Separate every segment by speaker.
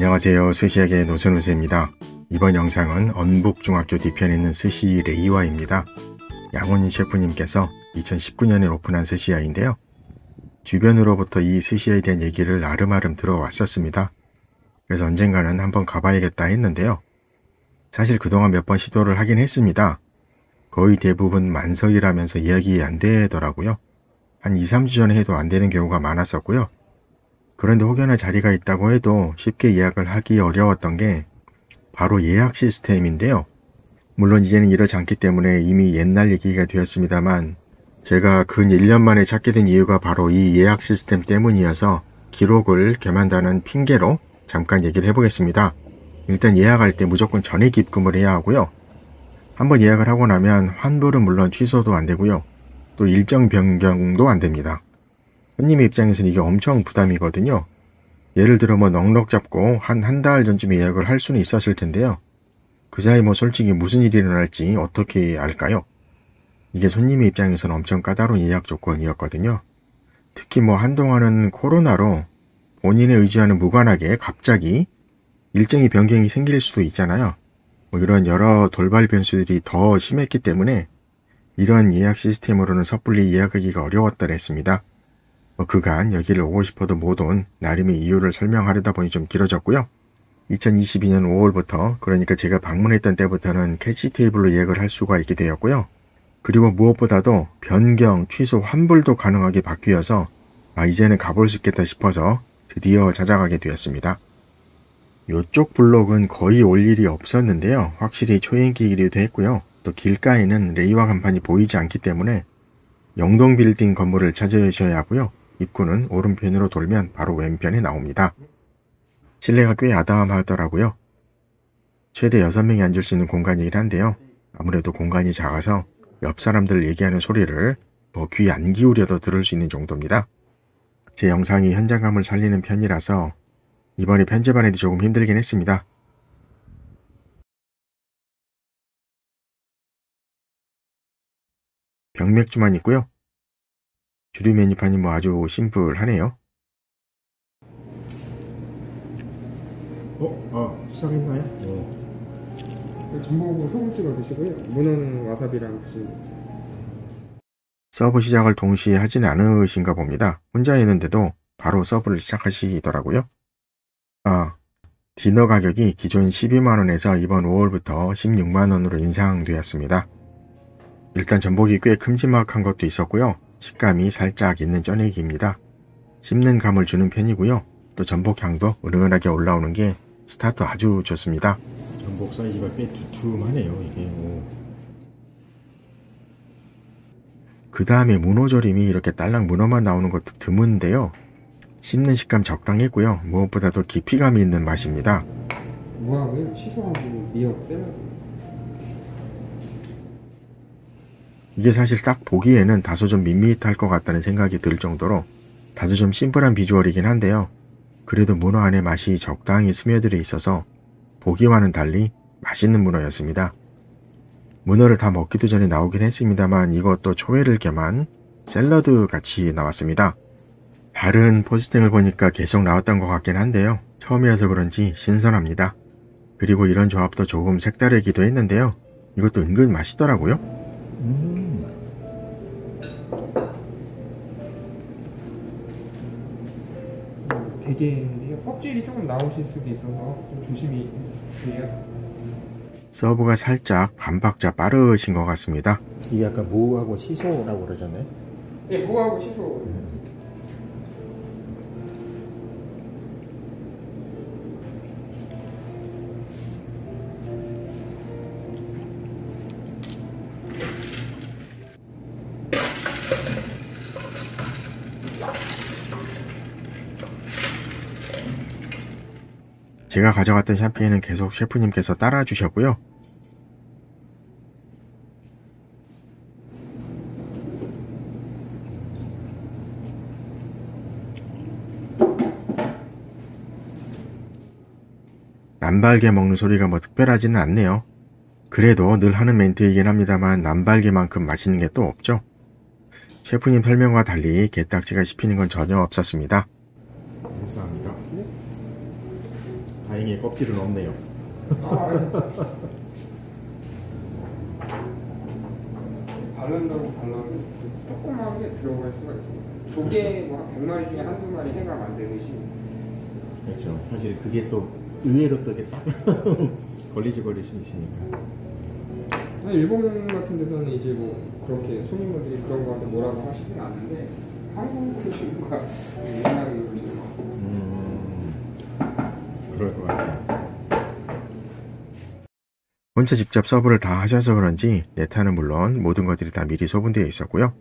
Speaker 1: 안녕하세요. 스시야의 노선우세입니다. 이번 영상은 언북중학교 뒤편에 있는 스시 레이와입니다. 양원인 셰프님께서 2019년에 오픈한 스시야인데요. 주변으로부터 이 스시야에 대한 얘기를 아름아름 들어왔었습니다. 그래서 언젠가는 한번 가봐야겠다 했는데요. 사실 그동안 몇 번 시도를 하긴 했습니다. 거의 대부분 만석이라면서 예약이 안 되더라고요. 한 2, 3주 전에 해도 안 되는 경우가 많았었고요. 그런데 혹여나 자리가 있다고 해도 쉽게 예약을 하기 어려웠던 게 바로 예약 시스템인데요. 물론 이제는 이러지 않기 때문에 이미 옛날 얘기가 되었습니다만 제가 근 1년 만에 찾게 된 이유가 바로 이 예약 시스템 때문이어서 기록을 겸한다는 핑계로 잠깐 얘기를 해보겠습니다. 일단 예약할 때 무조건 전액 입금을 해야 하고요. 한번 예약을 하고 나면 환불은 물론 취소도 안 되고요. 또 일정 변경도 안 됩니다. 손님의 입장에서는 이게 엄청 부담이거든요. 예를 들어 넉넉 잡고 한 달 전쯤에 예약을 할 수는 있었을 텐데요. 그 사이 솔직히 무슨 일이 일어날지 어떻게 알까요? 이게 손님의 입장에서는 엄청 까다로운 예약 조건이었거든요. 특히 한동안은 코로나로 본인의 의지와는 무관하게 갑자기 일정이 변경이 생길 수도 있잖아요. 이런 여러 돌발 변수들이 더 심했기 때문에 이러한 예약 시스템으로는 섣불리 예약하기가 어려웠다고 했습니다. 그간 여기를 오고 싶어도 못 온 나름의 이유를 설명하려다 보니 좀 길어졌고요. 2022년 5월부터 그러니까 제가 방문했던 때부터는 캐치 테이블로 예약을 할 수가 있게 되었고요. 그리고 무엇보다도 변경, 취소, 환불도 가능하게 바뀌어서 이제는 가볼 수 있겠다 싶어서 드디어 찾아가게 되었습니다. 이쪽 블록은 거의 올 일이 없었는데요. 확실히 초행길이기도 했고요. 또 길가에는 레이와 간판이 보이지 않기 때문에 영동 빌딩 건물을 찾으셔야 하고요. 입구는 오른편으로 돌면 바로 왼편에 나옵니다. 실내가 꽤 아담하더라고요. 최대 6명이 앉을 수 있는 공간이긴 한데요. 아무래도 공간이 작아서 옆 사람들 얘기하는 소리를 귀 안 기울여도 들을 수 있는 정도입니다. 제 영상이 현장감을 살리는 편이라서 이번에 편집하는데 조금 힘들긴 했습니다. 병맥주만 있고요. 주류 메뉴판이 아주 심플하네요. 시작했나요?
Speaker 2: 전복하고 소금 찍어 드시고요. 문어는 와사비랑 드시면.
Speaker 1: 서브 시작을 동시에 하진 않으신가 봅니다. 혼자 있는데도 바로 서브를 시작하시더라고요. 디너 가격이 기존 12만원에서 이번 5월부터 16만원으로 인상되었습니다. 일단 전복이 꽤 큼지막한 것도 있었고요. 식감이 살짝 있는 쪄내기입니다. 씹는 감을 주는 편이고요. 또 전복 향도 은은하게 올라오는 게 스타트 아주 좋습니다. 전복 사이즈가 꽤 두툼하네요. 이게 그 다음에 문어조림이 이렇게 딸랑 문어만 나오는 것도 드문데요. 씹는 식감 적당했고요. 무엇보다도 깊이감이 있는 맛입니다.
Speaker 2: 무하고요. 시소하고 미역 샐러드.
Speaker 1: 이게 사실 딱 보기에는 다소 좀 밋밋할 것 같다는 생각이 들 정도로 다소 좀 심플한 비주얼이긴 한데요. 그래도 문어 안에 맛이 적당히 스며들어 있어서 보기와는 달리 맛있는 문어였습니다. 문어를 다 먹기도 전에 나오긴 했습니다만 이것도 초회를 겸한 샐러드 같이 나왔습니다. 다른 포스팅을 보니까 계속 나왔던 것 같긴 한데요. 처음이어서 그런지 신선합니다. 그리고 이런 조합도 조금 색다르기도 했는데요. 이것도 은근 맛있더라고요.
Speaker 2: 되게 껍질이 조금 나오실 수도 있어서 좀 조심히 해주세요.
Speaker 1: 서브가 살짝 반박자 빠르신 것 같습니다. 이게 약간 무하고 시소라고 그러잖아요.
Speaker 2: 네, 무하고 시소.
Speaker 1: 제가 가져갔던 샴페인은 계속 셰프님께서 따라주셨고요. 남발개 먹는 소리가 특별하지는 않네요. 그래도 늘 하는 멘트이긴 합니다만 남발개만큼 맛있는 게 또 없죠. 셰프님 설명과 달리 게딱지가 씹히는 건 전혀 없었습니다. 감사합니다. 다행히 껍질은 없네요.
Speaker 2: 바른다고 발라도 조그맣게 들어갈 수가 있어요. 조개 뭐 100마리 중에 한두 마리 해가 만드듯이.
Speaker 1: 그렇죠. 사실 그게 또 의외로 또 이게 딱 걸릴 수 있으니까.
Speaker 2: 일본 같은 데서는 이제 뭐 그렇게 손님분들이 그런 거한테 뭐라고 하시진 않는데 한국 친구가 예민하게 그러시는 것 같아요.
Speaker 1: 그럴 것 같아요. 혼자 직접 서브를 다 하셔서 그런지 네타는 물론 모든 것들이 다 미리 소분되어 있었고요.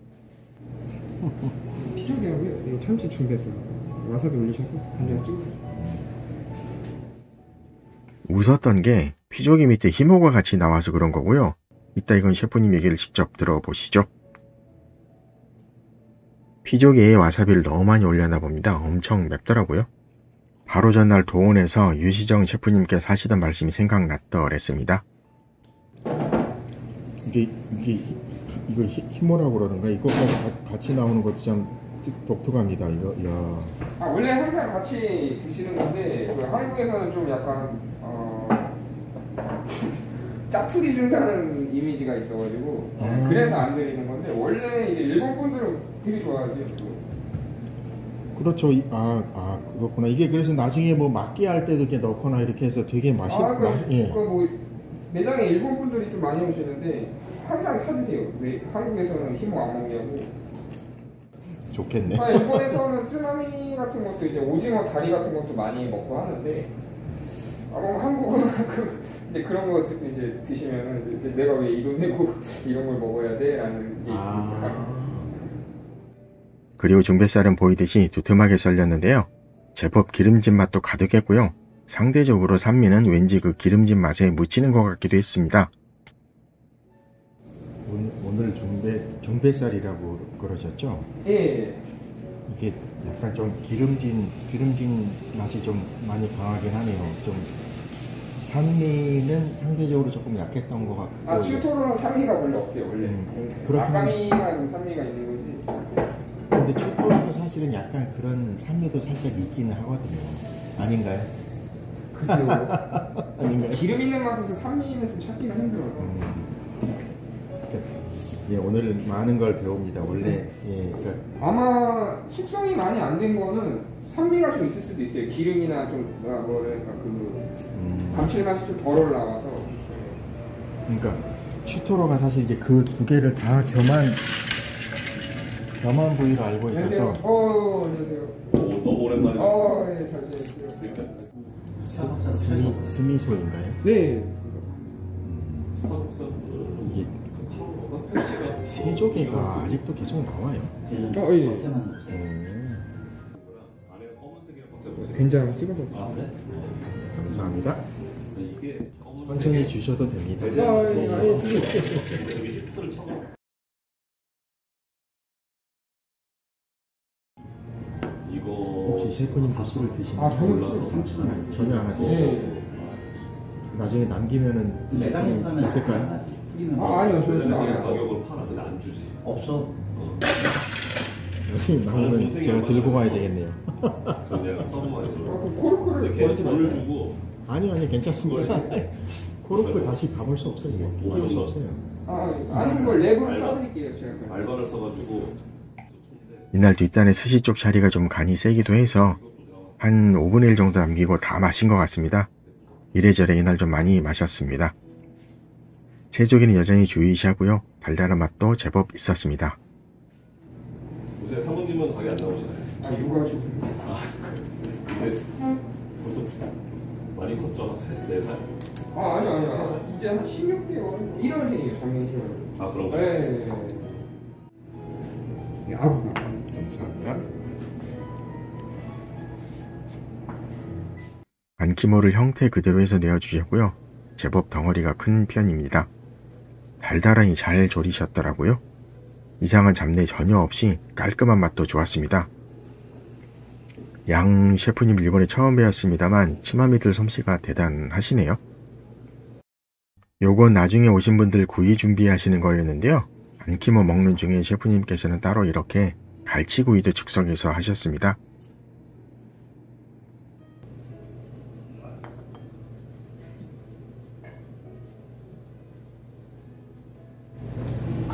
Speaker 2: 피조개하고요. 참치 준비했어요. 와사비 올리셔서 간장 찍으세요.
Speaker 1: 웃었던 게 피조개 밑에 희모가 같이 나와서 그런 거고요. 이따 이건 셰프님 얘기를 직접 들어보시죠. 피조개에 와사비를 너무 많이 올렸나 봅니다. 엄청 맵더라고요. 바로 전날 도원에서 유시정 셰프님께서 하시던 말씀이 생각났더랬습니다. 이거 희모라고 그러던가 이거까지 같이 나오는 것도 참 독특합니다. 이거 야.
Speaker 2: 원래 항상 같이 드시는 건데 그 한국에서는 좀 약간 짜투리 준다는 이미지가 있어가지고 그래서 안 드리는 건데 원래 이제 일본 분들은 되게 좋아하세요.
Speaker 1: 그렇죠. 그렇구나. 이게 그래서 나중에 뭐 막기할 때도 이렇게 넣거나 이렇게 해서 되게 예.
Speaker 2: 뭐 매장에 일본 분들이 좀 많이 오시는데 항상 찾으세요. 왜 한국에서는 희모 안 먹냐고.
Speaker 1: 좋겠네.
Speaker 2: 일본에서는 쯔마미 같은 것도 이제 오징어 다리 같은 것도 많이 먹고 하는데 뭐 한국은 이제 그런 거 이제 드시면은 내가 왜 이 돈 내고 이런 걸 먹어야 돼라는 게 있으니까.
Speaker 1: 그리고 중뱃살은 보이듯이 두툼하게 썰렸는데요. 제법 기름진 맛도 가득했고요. 상대적으로 산미는 왠지 그 기름진 맛에 묻히는 것 같기도 했습니다. 오늘 중뱃살이라고 그러셨죠?
Speaker 2: 예.
Speaker 1: 이게 약간 좀 기름진 맛이 좀 많이 강하긴 하네요. 좀 산미는 상대적으로 조금 약했던 것 같고.
Speaker 2: 추토로는 산미가 별로 없어요 원래. 아까미만 산미가 있는 거지.
Speaker 1: 근데 추토로도 사실은 약간 그런 산미도 살짝 있기는 하거든요. 아닌가요?
Speaker 2: 글쎄요.
Speaker 1: 아닌가요?
Speaker 2: 기름 있는 맛에서 산미는 좀 찾기가 힘들어요.
Speaker 1: 예, 오늘 많은 걸 배웁니다. 원래 그러니까
Speaker 2: 아마 숙성이 많이 안 된 거는 산미가 좀 있을 수도 있어요. 기름이나 좀 뭐랄까 감칠맛이 좀 덜 올라와서.
Speaker 1: 그러니까 추토로가 사실 이제 그 두 개를 다 겸한 부위로 알고 있어서.
Speaker 2: 안녕하세요.
Speaker 3: 너무 오랜만에.
Speaker 2: 예, 잘 지냈어요.
Speaker 1: 스미소인가요?
Speaker 2: 네.
Speaker 1: 이게 세조개가 아직도 계속 나와요.
Speaker 2: 예. 된장 찍어서.
Speaker 1: 감사합니다. 천천히 주셔도 됩니다. 혹시 셰프님도 술을 드시나요?
Speaker 2: 저는
Speaker 1: 전혀 안 하세요?
Speaker 2: 네.
Speaker 1: 나중에 남기면은 드실 분 있을까요?
Speaker 2: 아니요, 저는 술 안 해요.
Speaker 3: 가격으로 팔아. 근데 안 주지.
Speaker 4: 없어.
Speaker 1: 나중에 나오면 제가 들고 가야 되겠네요.
Speaker 3: 내가 써보면
Speaker 2: 코르크를 버리지
Speaker 3: 돈을
Speaker 2: 말고.
Speaker 3: 주고.
Speaker 1: 아니요, 괜찮습니다. 코르크 다시 담을 수 없어요. 끼울 수 없어요.
Speaker 2: 아니 뭐 랩으로 써드릴게요, 제가.
Speaker 3: 알바를 써가지고.
Speaker 1: 이날 뒷단의 스시 쪽 자리가 좀 간이 세기도 해서 한 5분의 1 정도 남기고 다 마신 것 같습니다. 이래저래 이날 좀 많이 마셨습니다. 세조개는 여전히 주의시하고요. 달달한 맛도 제법 있었습니다.
Speaker 3: 요새 사모님은 가게 안 나오시나요?
Speaker 2: 육아하시고.
Speaker 3: 이제 벌써 많이 컸죠? 4살?
Speaker 2: 아니요. 이제 한 16개월. 1월생이에요, 작년 1월.
Speaker 3: 그런가요?
Speaker 2: 네. 아부가.
Speaker 1: 감사합니다. 안키모를 형태 그대로 해서 내어주셨고요. 제법 덩어리가 큰 편입니다. 달달하니 잘 조리셨더라고요. 이상한 잡내 전혀 없이 깔끔한 맛도 좋았습니다. 양 셰프님 일본에 처음 뵈었습니다만 츠마미들 솜씨가 대단하시네요. 요건 나중에 오신 분들 구이 준비하시는 거였는데요. 안키모 먹는 중에 셰프님께서는 따로 이렇게 갈치구이도 즉석에서 하셨습니다.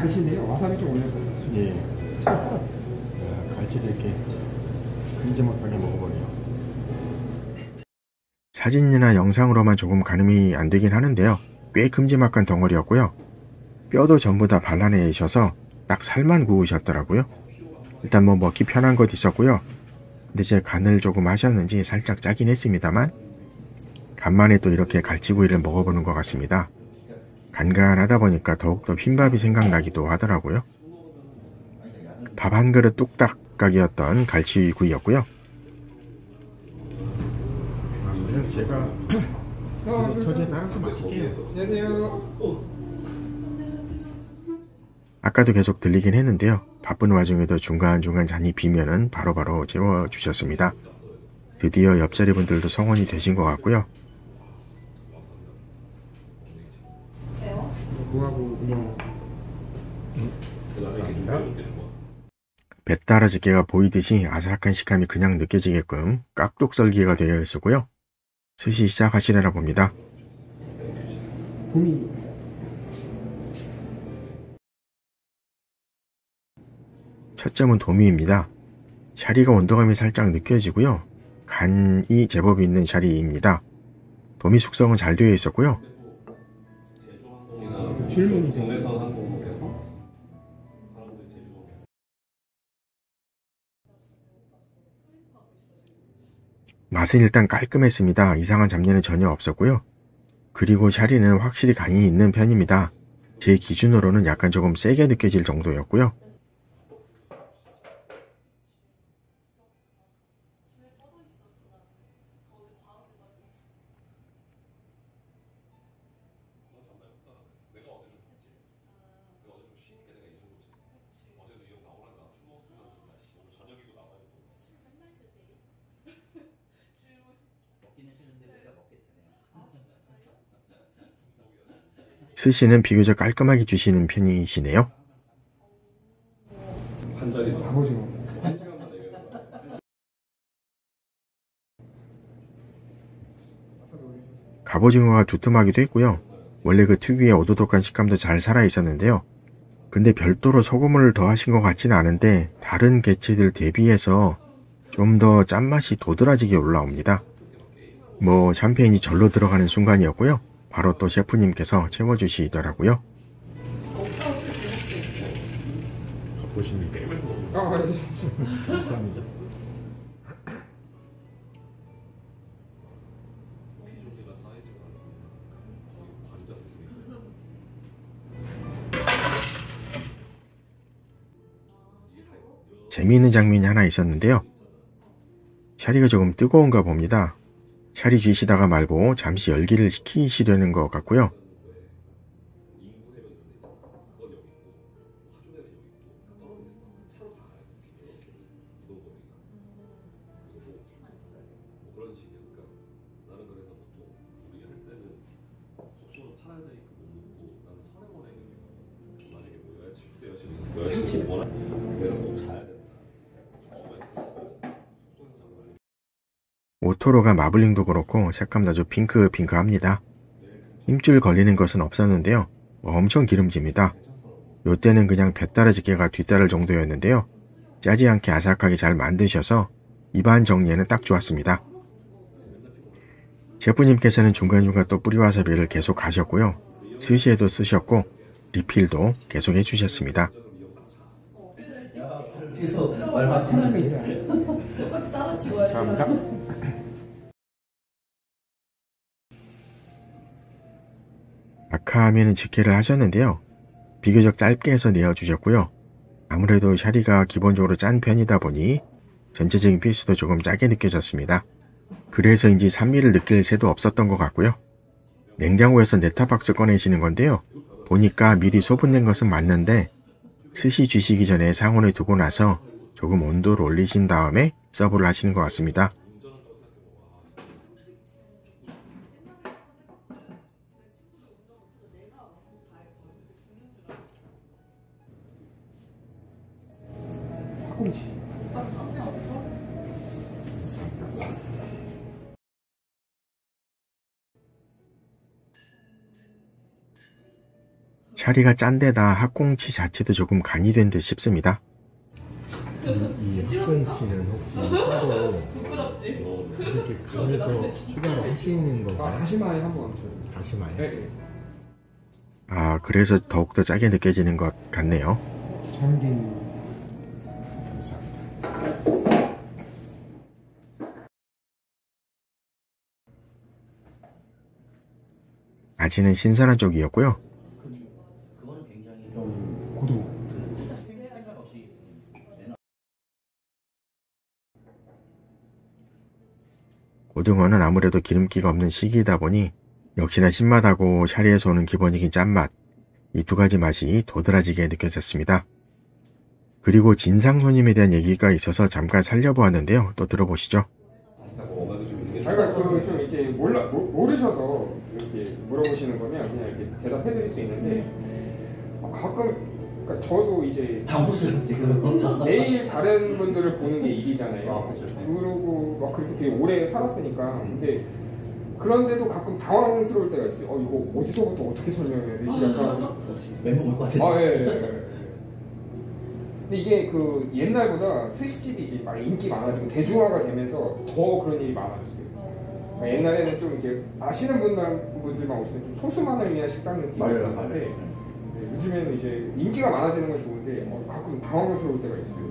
Speaker 2: 갈치인데요. 와사비 좀 올려서.
Speaker 1: 예. 갈치를 이렇게 큼지막하게 먹어보네요. 사진이나 영상으로만 조금 가늠이 안 되긴 하는데요. 꽤 큼지막한 덩어리였고요. 뼈도 전부 다 발라내셔서 딱 살만 구우셨더라고요. 일단 뭐 먹기 편한 것 있었고요. 근데 제 간을 조금 하셨는지 살짝 짜긴 했습니다만 간만에 또 이렇게 갈치구이를 먹어보는 것 같습니다. 간간하다 보니까 더욱더 흰밥이 생각나기도 하더라고요. 밥 한 그릇 뚝딱 각이었던 갈치구이였고요. 그냥 제가 처지에 따라서 마실게요.
Speaker 2: 안녕하세요.
Speaker 1: 아까도 계속 들리긴 했는데요. 바쁜 와중에도 중간중간 잔이 비면은 바로바로 재워주셨습니다. 드디어 옆자리 분들도 성원이 되신 것 같고요.
Speaker 2: 구하고 그냥
Speaker 1: 감사합니다. 배따라지게가 보이듯이 아삭한 식감이 그냥 느껴지게끔 깍둑 썰기가 되어 있었고요. 스시 시작하시려나 봅니다.
Speaker 2: 봄이
Speaker 1: 첫 점은 도미입니다. 샤리가 온도감이 살짝 느껴지고요. 간이 제법 있는 샤리입니다. 도미 숙성은 잘 되어 있었고요.
Speaker 2: 질문이 좀
Speaker 3: 국내선 항공에서 사람들이 제주도
Speaker 1: 맛은 일단 깔끔했습니다. 이상한 잡내는 전혀 없었고요. 그리고 샤리는 확실히 간이 있는 편입니다. 제 기준으로는 약간 조금 세게 느껴질 정도였고요. 스시는 비교적 깔끔하게 주시는 편이시네요.
Speaker 3: 한 자리만
Speaker 2: 갑오징어.
Speaker 3: 한 시간만 내게
Speaker 1: 갑오징어가 두툼하기도 했고요. 원래 그 특유의 오도독한 식감도 잘 살아있었는데요. 근데 별도로 소금을 더하신 것 같지는 않은데 다른 개체들 대비해서 좀 더 짠맛이 도드라지게 올라옵니다. 뭐 샴페인이 절로 들어가는 순간이었고요. 바로 또 셰프님께서 채워주시더라고요. 보십니까? 감사합니다. 재미있는 장면이 하나 있었는데요. 샤리가 조금 뜨거운가 봅니다. 샤리 쥐시다가 말고 잠시 열기를 식히시려는 것 같고요. 오토로가 마블링도 그렇고 색감도 아주 핑크핑크합니다. 힘줄 걸리는 것은 없었는데요. 엄청 기름집니다. 요때는 그냥 배따라지게가 뒷다를 정도였는데요. 짜지 않게 아삭하게 잘 만드셔서 입안 정리에는 딱 좋았습니다. 셰프님께서는 중간중간 또 뿌리와사비를 계속 가셨고요. 스시에도 쓰셨고 리필도 계속 해주셨습니다. 감사합니다. 아카하면은 직회를 하셨는데요. 비교적 짧게 해서 내어주셨고요. 아무래도 샤리가 기본적으로 짠 편이다 보니 전체적인 피스도 조금 짜게 느껴졌습니다. 그래서인지 산미를 느낄 새도 없었던 것 같고요. 냉장고에서 네타박스 꺼내시는 건데요. 보니까 미리 소분된 것은 맞는데 스시 주시기 전에 상온에 두고 나서 조금 온도를 올리신 다음에 서브를 하시는 것 같습니다.
Speaker 2: 팝콘치.
Speaker 1: 샤리가 짠 데다 학꽁치 자체도 조금 간이 된 듯 싶습니다. 이 학꽁치는 혹시 따로
Speaker 4: 부끄럽지?
Speaker 1: 이렇게 간에서 추가로 하시는 건가요?
Speaker 2: 다시마에 한번
Speaker 1: 다시마요?
Speaker 2: 네.
Speaker 1: 아, 그래서 더욱더 짜게 느껴지는 것 같네요.
Speaker 2: 참기름.
Speaker 1: 감사합니다. 아지는 신선한 쪽이었고요.
Speaker 3: 그거는 굉장히 좀 고도 생각 없이
Speaker 1: 고등어는 아무래도 기름기가 없는 시기이다 보니 역시나 신맛하고 샤리에서 오는 기본적인 짠맛, 이 두 가지 맛이 도드라지게 느껴졌습니다. 그리고 진상 손님에 대한 얘기가 있어서 잠깐 살려보았는데요. 또 들어보시죠.
Speaker 2: 자기가 좀 이렇게 모르셔서 이렇게 물어보시는 거면 그냥 이렇게 대답해드릴 수 있는데 가끔 그러니까 저도 이제
Speaker 3: 당황스럽지 지금.
Speaker 2: 매일 다른 분들을 보는 게 일이잖아요.
Speaker 3: 아, 그렇죠.
Speaker 2: 그리고 막 그렇게 되게 오래 살았으니까 근데 그런데도 가끔 당황스러울 때가 있어요. 이거 어디서부터 어떻게 설명해야 되지? 약간
Speaker 3: 멘붕 올것 같은데.
Speaker 2: 아, 예. 근데 이게 그 옛날보다 스시집이 이제 막 인기 많아지고 대중화가 되면서 더 그런 일이 많아졌어요. 그러니까 옛날에는 좀 이렇게 아시는 분들만 오시는 좀 소수만을 위한 식당 느낌이
Speaker 3: 맞아요,
Speaker 2: 있었는데 네, 요즘에는 이제 인기가 많아지는 건 좋은데 가끔 당황스러울 때가 있어요.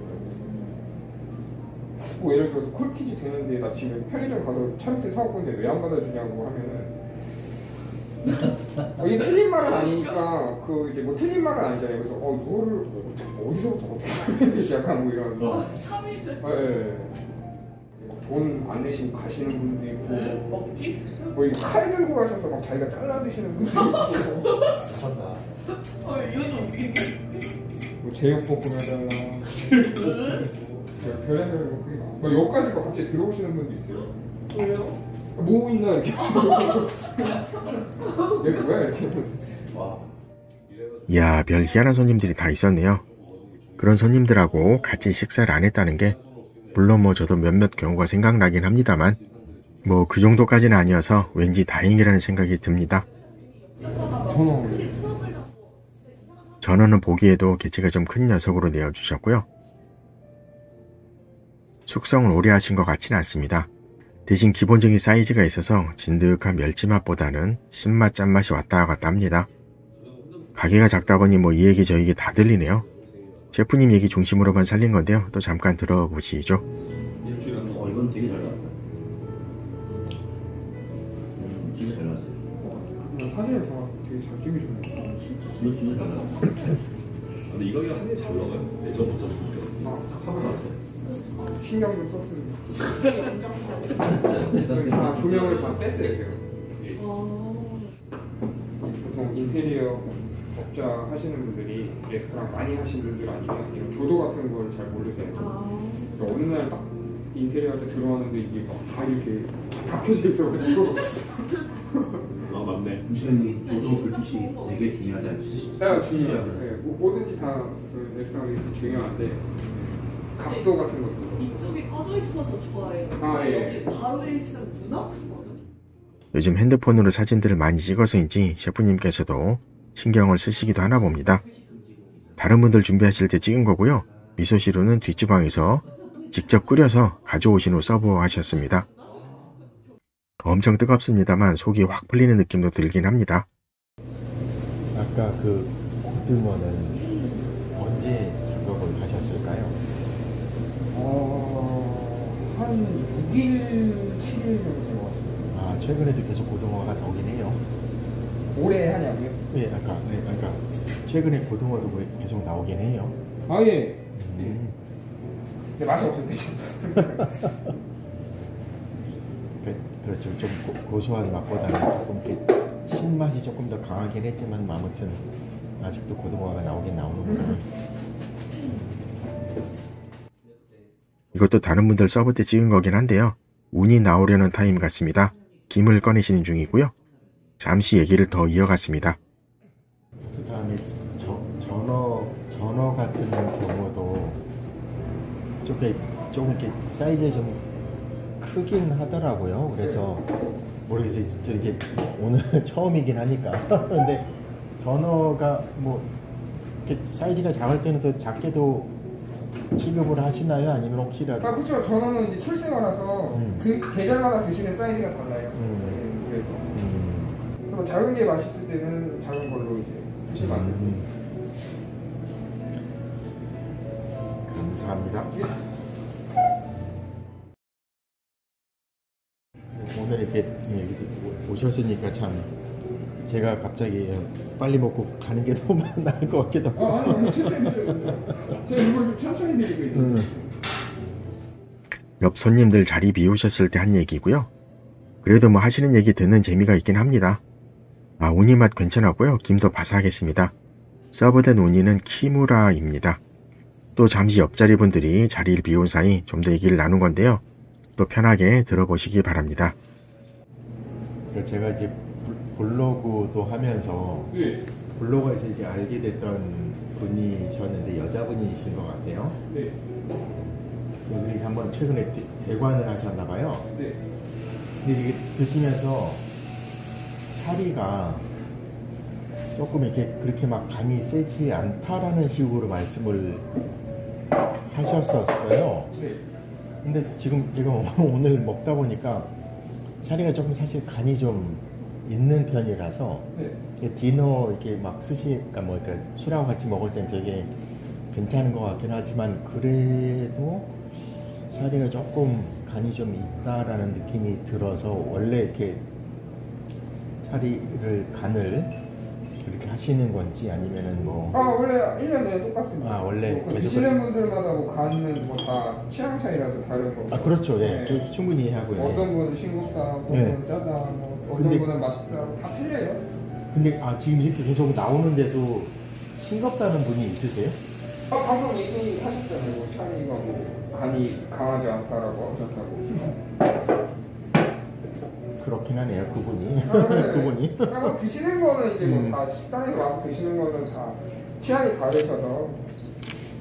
Speaker 2: 뭐 예를 들어서 콜퀴즈 되는데 나 지금 편의점 가서 참치 사올 건데 왜 안 받아주냐고 하면은 이게 틀린 말은 아니니까 그 이제 뭐 틀린 말은 아니잖아요. 그래서 이거를 어디서부터 어떻게 해야 되지? 약간 뭐 이런.
Speaker 4: 참이슬.
Speaker 2: 예. 돈 안 내시고 가시는 분도 있고.
Speaker 4: 먹기?
Speaker 2: 뭐 이거 칼 들고 가셔서 막 자기가 잘라 드시는 분도 있고.
Speaker 3: 미쳤다.
Speaker 4: 이거 좀 웃기네.
Speaker 2: 뭐 제육볶음 해달라. 별의별 뭐 그게 막 여기까지 막 갑자기 들어오시는 분도 있어요.
Speaker 4: 왜요?
Speaker 2: 뭐 있나 이렇게. 여기 뭐야 이렇게.
Speaker 3: 와.
Speaker 1: 이야, 별 희한한 손님들이 다 있었네요. 그런 손님들하고 같이 식사를 안 했다는 게 물론 뭐 저도 몇몇 경우가 생각나긴 합니다만 뭐 그 정도까지는 아니어서 왠지 다행이라는 생각이 듭니다. 전어는 보기에도 개체가 좀 큰 녀석으로 내어주셨고요. 숙성을 오래 하신 것 같지는 않습니다. 대신 기본적인 사이즈가 있어서 진득한 멸치맛보다는 신맛 짠맛이 왔다 갔다 합니다. 가게가 작다 보니 뭐 이 얘기 저 얘기 다 들리네요. 셰프님 얘기 중심으로만 살린 건데요. 또 잠깐 들어보시죠.
Speaker 3: 일주일에 한 번. 이건 되게 잘 나왔다. 진짜 잘 나왔어.
Speaker 2: 사진을 다 되게 잘 찍으셨네.
Speaker 3: 이거 진짜 잘 나왔어.
Speaker 5: 근데 이 가게가 한일 잘 나가요. 예전부터 느꼈어요.
Speaker 2: 하고 나서 신경 좀 썼습니다. 다 조명을 다 뺐어요 제가. 보통 인테리어 업자 하시는 분들이 레스토랑 많이 하시는 분들 아니면 이런 조도 같은 걸 잘 모르세요. 그래서 어느 날 딱 인테리어 할 때 들어왔는데 이게 막 다 이렇게 다 켜져 있어가지고.
Speaker 5: 아 맞네.
Speaker 3: 무슨 조도 불빛이 되게 중요하지 않지?
Speaker 2: 중요해요. 네, 뭐든지 다 그 레스토랑이 중요한데 각도 같은 것도.
Speaker 4: 이쪽이 꺼져 있어서 좋아해요.
Speaker 2: 아, 예.
Speaker 4: 여기 바로 있으면 눈 아프거든.
Speaker 1: 요즘 핸드폰으로 사진들을 많이 찍어서인지 셰프님께서도 신경을 쓰시기도 하나 봅니다. 다른 분들 준비하실 때 찍은 거고요. 미소시루는 뒷주방에서 직접 끓여서 가져오신 후 서브하셨습니다. 엄청 뜨겁습니다만 속이 확 풀리는 느낌도 들긴 합니다. 아까 그 고등어는 언제 작업을 하셨을까요?
Speaker 2: 한 6일, 7일 정도 된것 같아요.
Speaker 1: 아, 최근에도 계속 고등어가 나오긴 해요.
Speaker 2: 오래 하냐고요?
Speaker 1: 네, 아까 최근에 고등어도 계속 나오긴 해요.
Speaker 2: 아, 예. 근데 맛이 없을 때.
Speaker 1: 그렇죠. 좀 고소한 맛보다는 조금 이렇게 신맛이 조금 더 강하긴 했지만 아무튼 아직도 고등어가 나오긴 나오는구나. 이것도 다른 분들 서브 때 찍은 거긴 한데요. 운이 나오려는 타임 같습니다. 김을 꺼내시는 중이고요. 잠시 얘기를 더 이어갔습니다. 그 다음에 전어 같은 경우도 조금 이렇게 사이즈가 좀 크긴 하더라고요. 그래서 모르겠어요. 저 이제 오늘 처음이긴 하니까. 근데 전어가 뭐 이렇게 사이즈가 작을 때는 더 작게도 취급을 하시나요? 아니면 혹시라도?
Speaker 2: 아 그렇죠. 전어는 이제 출생어라서 계절마다 드시는 사이즈가 달라요. 네, 그래서 그래서 뭐 작은 게 맛있을 때는 작은 걸로 이제 드시면 안 돼요.
Speaker 1: 감사합니다. 오늘 이렇게 오셨으니까 참 제가 갑자기 빨리 먹고 가는 게 더 나을 것 같기도 하고.
Speaker 2: 아니 천천히 드셔요. 제가 이걸 좀 천천히 드리고 있는데.
Speaker 1: 옆 손님들 자리 비우셨을 때 한 얘기고요. 그래도 뭐 하시는 얘기 듣는 재미가 있긴 합니다. 아, 우니 맛 괜찮았고요. 김도 바삭했습니다. 서브된 우니는 키무라입니다. 또 잠시 옆자리 분들이 자리를 비운 사이 좀 더 얘기를 나눈 건데요. 또 편하게 들어보시기 바랍니다. 제가 이제 블로그도 하면서
Speaker 2: 네.
Speaker 1: 블로그에서 이제 알게 됐던 분이셨는데 여자분이신 것 같아요.
Speaker 2: 네.
Speaker 1: 여기 한번 최근에 대관을 하셨나 봐요.
Speaker 2: 네.
Speaker 1: 근데 이게 드시면서 사리가 조금 이렇게 그렇게 막 간이 세지 않다라는 식으로 말씀을 하셨었어요.
Speaker 2: 네.
Speaker 1: 근데 지금 제가 오늘 먹다 보니까 사리가 조금 사실 간이 좀 있는 편이라서
Speaker 2: 네.
Speaker 1: 디너 이렇게 막 스시, 그러니까 뭐 그러니까 술하고 같이 먹을 땐 되게 괜찮은 것 같긴 하지만 그래도 사리가 조금 간이 좀 있다라는 느낌이 들어서 원래 이렇게 사리를 간을 그렇게 하시는 건지 아니면은 뭐
Speaker 2: 아 원래 1년 내내 똑같습니다.
Speaker 1: 아, 원래
Speaker 2: 뭐,
Speaker 1: 계속
Speaker 2: 드시는 분들마다 뭐 간은 뭐 다 취향 차이라서 다른 거.
Speaker 1: 아 그렇죠. 예.
Speaker 2: 네.
Speaker 1: 저 충분히 이해하고요.
Speaker 2: 어떤 분은 싱겁다, 어떤
Speaker 1: 네.
Speaker 2: 분은 짜다, 뭐 어떤
Speaker 1: 근데-
Speaker 2: 분은 맛있다, 다 틀려요.
Speaker 1: 근데 지금 이렇게 계속 나오는데도 싱겁다는 분이 있으세요?
Speaker 2: 방금 얘기하셨잖아요. 뭐 차이가 뭐 간이 강하지 않다라고 어쩌다고.
Speaker 1: 그렇긴 하네요. 그분이.
Speaker 2: 아, 네.
Speaker 1: 그분이.
Speaker 2: 그러니까 뭐 드시는 거는 이제 뭐 다 식당에 와서 드시는 거는 다 취향이 다르셔서.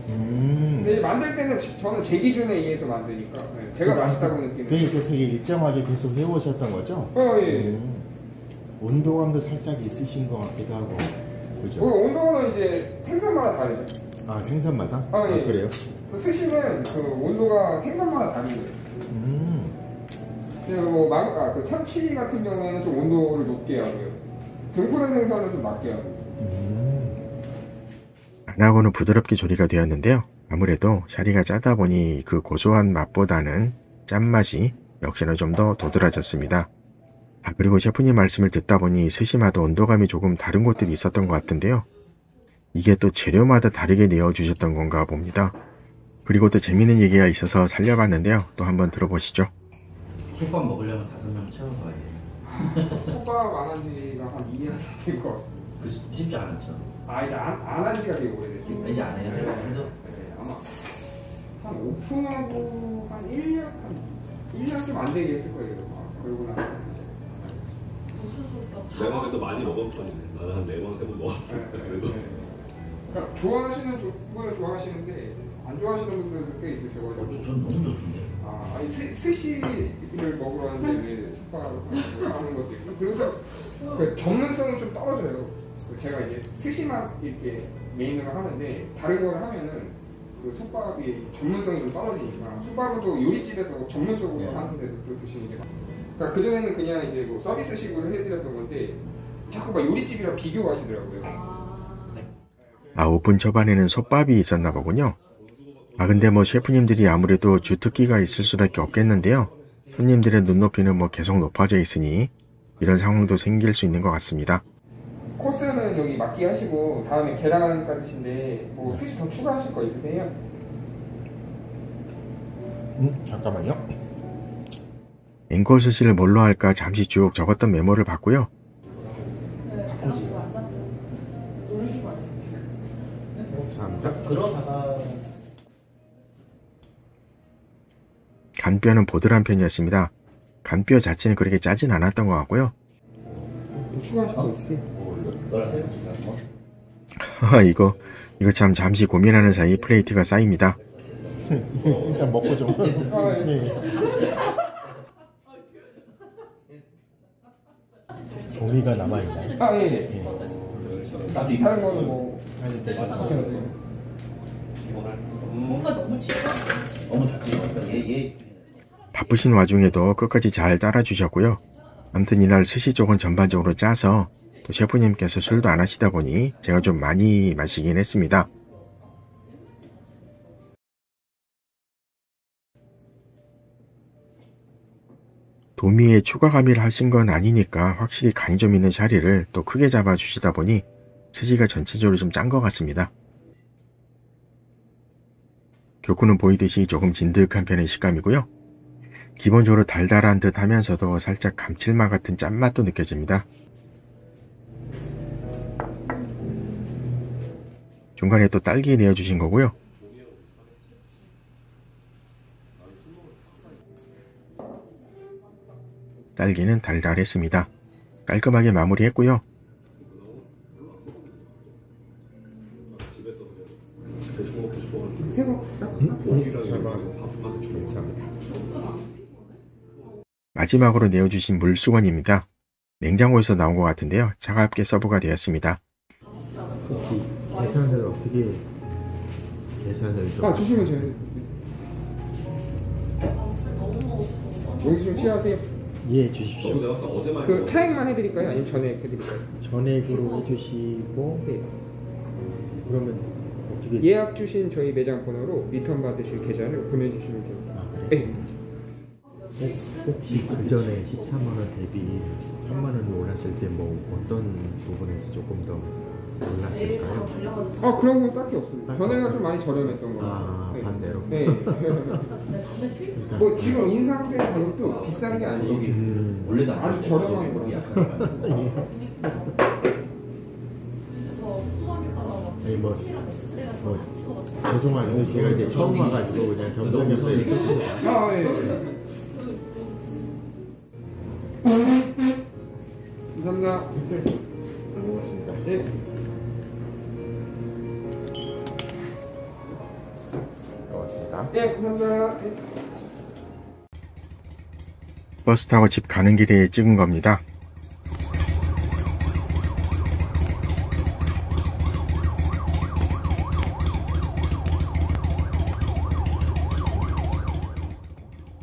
Speaker 2: 근데 만들 때는 저는 제 기준에 의해서 만드니까 네, 제가 맛있다고 느끼는.
Speaker 1: 그러니까 되게 일정하게 계속 해오셨던 거죠?
Speaker 2: 예.
Speaker 1: 온도감도 살짝 있으신 것 같기도 하고. 그죠?
Speaker 2: 온도는 이제 생선마다 다르죠.
Speaker 1: 아, 생선마다?
Speaker 2: 아, 예.
Speaker 1: 그래요?
Speaker 2: 그 스시는 그 온도가 생선마다 다른 거예요. 그리고 뭐 그 참치 같은 경우에는 좀 온도를 높게 하고요. 등푸른 생선은 좀 낮게 하고.
Speaker 1: 안하고는 부드럽게 조리가 되었는데요. 아무래도 샤리가 짜다 보니 그 고소한 맛보다는 짠맛이 역시나 좀 더 도드라졌습니다. 아, 그리고 셰프님 말씀을 듣다 보니 스시마다 온도감이 조금 다른 곳들이 있었던 것 같은데요. 이게 또 재료마다 다르게 내어주셨던 건가 봅니다. 그리고 또 재밌는 얘기가 있어서 살려봤는데요. 또 한번 들어보시죠.
Speaker 3: 솥밥 먹으려면 5명 채워가야 돼.
Speaker 2: 솥밥 안 한 지가 한 2년 된 것 같습니다.
Speaker 3: 그 쉽지 않았죠.
Speaker 2: 아 이제 안 한 지가 되게 오래됐어요.
Speaker 3: 이제 안 해요.
Speaker 2: 네.
Speaker 3: 그래서
Speaker 2: 네, 아마 한 오픈하고 한 1년 좀 안 되게 했을 거예요. 그러고 나서
Speaker 4: 무슨 솥밥?
Speaker 5: 내가 그래도 많이 먹은 편이네. 나는 한 4번, 3번 먹었으니까 그래도.
Speaker 2: 그러니까 좋아하시는 분은 좋아하시는데 안 좋아하시는 분들도 꽤 있으셔가지고.
Speaker 3: 전 너무 좋던데.
Speaker 2: 아, 아니 스시를 먹으러 왔는데 왜 솥밥을 하는 것도 있고. 그래서 그 전문성이 좀 떨어져요. 제가 이제 스시만 이렇게 메인으로 하는데 다른 걸 하면은 그 솥밥이 전문성이 좀 떨어지니까 솥밥도 요리집에서 전문적으로 하는 데서 또 드시는 게 그러니까 그전에는 그냥 이제 뭐 서비스식으로 해드렸던 건데 자꾸 막 요리집이랑 비교하시더라고요.
Speaker 1: 아, 오픈 초반에는 솥밥이 있었나 보군요. 아, 근데 뭐 셰프님들이 아무래도 주특기가 있을 수밖에 없겠는데요. 손님들의 눈높이는 뭐 계속 높아져 있으니 이런 상황도 생길 수 있는 것 같습니다.
Speaker 2: 코스는 여기 맞게 하시고 다음에 계란까지신데 뭐 스시 더 추가하실 거 있으세요?
Speaker 1: 잠깐만요. 앵콜 스시를 뭘로 할까 잠시 쭉 적었던 메모를 봤고요.
Speaker 4: 네, 알았어, 안 잡혀. 놀기만 해.
Speaker 1: 감사합니다.
Speaker 3: 그러다가
Speaker 1: 간뼈는 보드란 편이었습니다. 간뼈 자체는 그렇게 짜진 않았던 것 같고요.
Speaker 2: 뭐 추가하실 거 있으세요?
Speaker 3: 너랑 세 번째
Speaker 1: 이거 참 잠시 고민하는 사이 플레이트가 쌓입니다. 일단 먹고 좀. 도미가 남아있나요?
Speaker 2: 아 예.
Speaker 3: 나도 이거
Speaker 2: 다른 거는 뭐
Speaker 4: 뭔가 너무 지루한
Speaker 3: 너무 닫지 마. 그러니까 얘
Speaker 1: 바쁘신 와중에도 끝까지 잘 따라주셨고요. 아무튼 이날 스시 쪽은 전반적으로 짜서 또 셰프님께서 술도 안 하시다 보니 제가 좀 많이 마시긴 했습니다. 도미에 추가 가미를 하신 건 아니니까 확실히 간이 좀 있는 샤리를 또 크게 잡아주시다 보니 스시가 전체적으로 좀 짠 것 같습니다. 교쿠는 보이듯이 조금 진득한 편의 식감이고요. 기본적으로 달달한 듯 하면서도 살짝 감칠맛 같은 짠맛도 느껴집니다. 중간에 또 딸기 내어주신 거고요. 딸기는 달달했습니다. 깔끔하게 마무리했고요.
Speaker 5: 대충 먹고 싶어가지고
Speaker 2: 새거
Speaker 1: 마지막으로 내어주신 물수건입니다. 냉장고에서 나온 것 같은데요. 차갑게 서브가 되었습니다.
Speaker 6: 혹시 계산을 어떻게 계산을 좀
Speaker 2: 주시면 돼요. 영수증 필요하세요?
Speaker 6: 이해해 주십시오.
Speaker 5: 내가 아까 어제만
Speaker 2: 그 차액만 해드릴까요? 아니면 전액 해드릴까요?
Speaker 6: 전액으로 해주시고
Speaker 2: 네.
Speaker 6: 그러면 어떻게
Speaker 2: 예약 주신 저희 매장 번호로 리턴 받으실 계좌를 보내주시면 됩니다.
Speaker 6: 아, 그래요?
Speaker 2: 네.
Speaker 6: 혹시 그 전에 13만 원 대비 3만 원이 올랐을 때 뭐 어떤 부분에서 조금 더 올랐을까요?
Speaker 2: 그런 건 딱히 없습니다.
Speaker 6: 딱히
Speaker 2: 전에가
Speaker 6: 없어요?
Speaker 2: 좀 많이 저렴했던 거
Speaker 6: 아,
Speaker 2: 같아요.
Speaker 6: 반대로?
Speaker 2: 네.
Speaker 6: 그러니까
Speaker 2: 뭐 지금 인상된 가격도 비싼 게 아니고
Speaker 3: 원래도
Speaker 2: 아주 저렴한 거라.
Speaker 6: 아니 뭐 죄송한데 제가 이제 처음 와가지고 그냥 겸사겸사 여쭙습니다.
Speaker 2: 네. 감사합니다.
Speaker 6: 고맙습니다.
Speaker 2: 네.
Speaker 6: 고맙습니다.
Speaker 2: 네, 감사합니다. 네.
Speaker 1: 버스 타고 집 가는 길에 찍은 겁니다.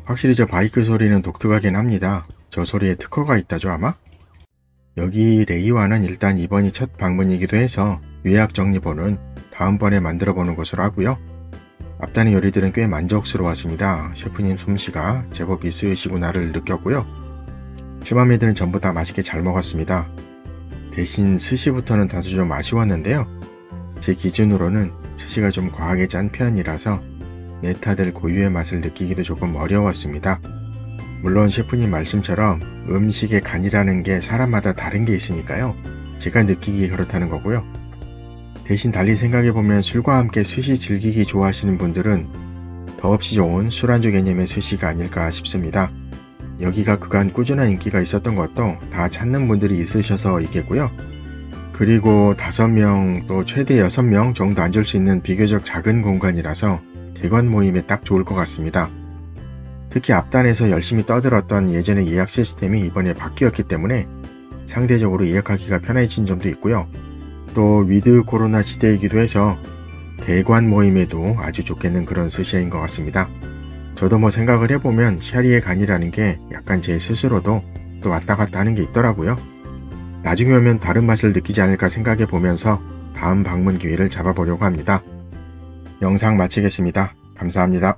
Speaker 1: 확실히 저 바이크 소리는 독특하긴 합니다. 저 소리에 특허가 있다죠 아마? 여기 레이와는 일단 이번이 첫 방문이기도 해서 예약 정리본은 다음번에 만들어 보는 것으로 하고요. 앞단의 요리들은 꽤 만족스러웠습니다. 셰프님 솜씨가 제법 있으시구나를 느꼈고요. 츠마메들은 전부 다 맛있게 잘 먹었습니다. 대신 스시부터는 다소 좀 아쉬웠는데요. 제 기준으로는 스시가 좀 과하게 짠 편이라서 네타들 고유의 맛을 느끼기도 조금 어려웠습니다. 물론 셰프님 말씀처럼 음식의 간이라는 게 사람마다 다른 게 있으니까요. 제가 느끼기에 그렇다는 거고요. 대신 달리 생각해보면 술과 함께 스시 즐기기 좋아하시는 분들은 더없이 좋은 술안주 개념의 스시가 아닐까 싶습니다. 여기가 그간 꾸준한 인기가 있었던 것도 다 찾는 분들이 있으셔서이겠고요. 그리고 5명 또 최대 6명 정도 앉을 수 있는 비교적 작은 공간이라서 대관 모임에 딱 좋을 것 같습니다. 특히 앞단에서 열심히 떠들었던 예전의 예약 시스템이 이번에 바뀌었기 때문에 상대적으로 예약하기가 편해진 점도 있고요. 또 위드 코로나 시대이기도 해서 대관 모임에도 아주 좋겠는 그런 스시인 것 같습니다. 저도 뭐 생각을 해보면 샤리의 간이라는 게 약간 제 스스로도 또 왔다 갔다 하는 게 있더라고요. 나중에 오면 다른 맛을 느끼지 않을까 생각해 보면서 다음 방문 기회를 잡아보려고 합니다. 영상 마치겠습니다. 감사합니다.